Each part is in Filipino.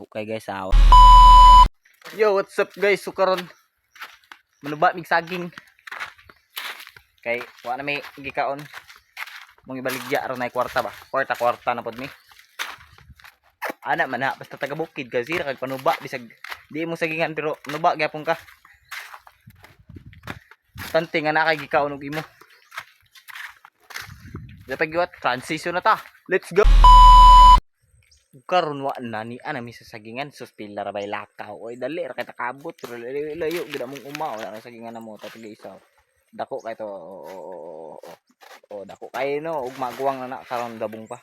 dako kay guys aw. Yo, what's up guys? So karon manuba mig saging. Kay wa na may gikaon. Mong ibaligya ron nay kwarta ba? Kwarta na pod mi. Ana man ha basta taga bukid kasi kag panuba bisag di mo sagingan pero nuba gyapon ka. Tante nga na kay gikaon og imo. Dapat giwat transition na ta. Let's go. Karon wa na ni ana mi sa sagingan sus pilar bay lakaw. Oy dali ra kay takabot pero layo gid mong uma wala na sagingan na mo tatigi isa. Dako kay to. Dako kay no ug maguwang na karon dabong pa.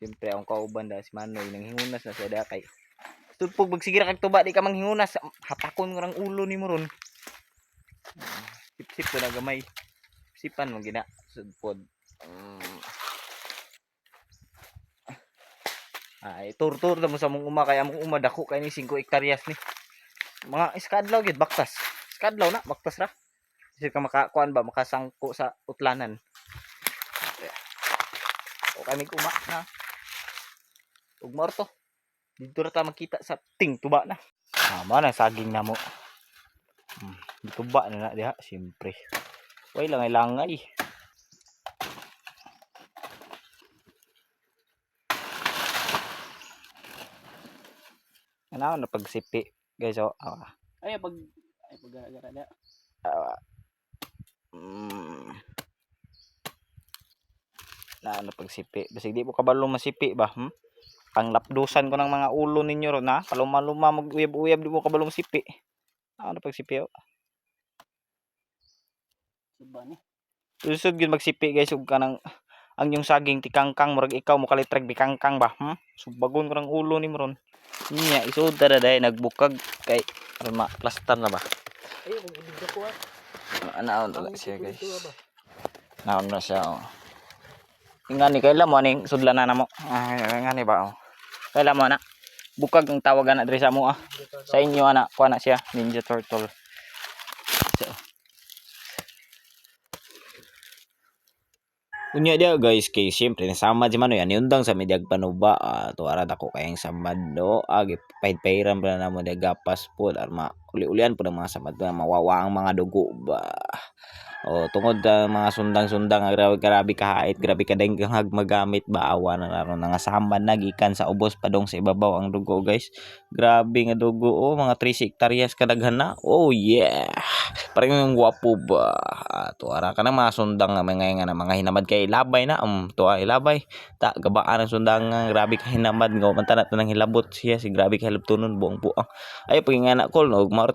Siyempre ang kauban da si Manoy nanghingunas na siya da kay. Tupog magsigira kag tuba di ka manghingunas hatakon mo rang ulo nimo ron. Sip-sip ko na gamay. Sipan mo gina sudpod. Tur-tur na mo sa mong uma kaya mong uma dako kay ni 5 hektaryas ni. Mga iskadlaw gid baktas. Iskadlaw na baktas ra. Kasi ka makakuan ba makasangko sa utlanan. O kami uma na. Ug morto. Dito ra ta makita sa ting tuba na. Mao na saging namo. Tuba na diha siyempre. Way langay-langay. Ano na pagsipi guys oh. Ay pag gara-gara da. Na pagsipi. Basig di mo kabalo masipi ba? Panglapdusan ko ng mga ulo ninyo ron ha. Paluma-luma mag-uyab-uyab di mo kabalo masipi. Ano pagsipi oh. Suba ni. Susud gyud magsipi guys ug kanang ang yung saging tikangkang murag ikaw mo kalitrag bikangkang ba? Subagon ko ng ulo nimo ron. Niya isud ta daday nagbukag kay aron ma-plaster na ba. Ay kung ibig ko Anaon na siya guys. Naon na siya oh. Ingani kailan mo aning sudlanan namo. Ngani ba oh. Kailan mo na bukag ang tawagan na diri sa mo Sa inyo ana kuha na siya Ninja Turtle. So. Unya dia guys kay siyempre nasama di Manoy ani undang sa mediag panuba tuara dako kayang samad do agi pahid-pahiram pa na mo dia gapas pod arma uli-ulian pod ang mga samad mawawa ang mga dugo ba. Tungod mga sundang-sundang grabe kahait grabe kadaghan magamit ba awa na naron nga samad na gikan sa ubos padong sa ibabaw ang dugo guys. Grabe nga dugo mga 3 hektaryas kadaghan na. Oh yeah. Parang yung gwapo ba. Tuara ka na mga sundang nga mga hinamad kay labay na tuwa ilabay. Ta gabaan ang sundang grabe ka hinamad nga man tanat nang hilabot siya si grabe ka hilabtonon buong buang. Ay pagingana ko no mao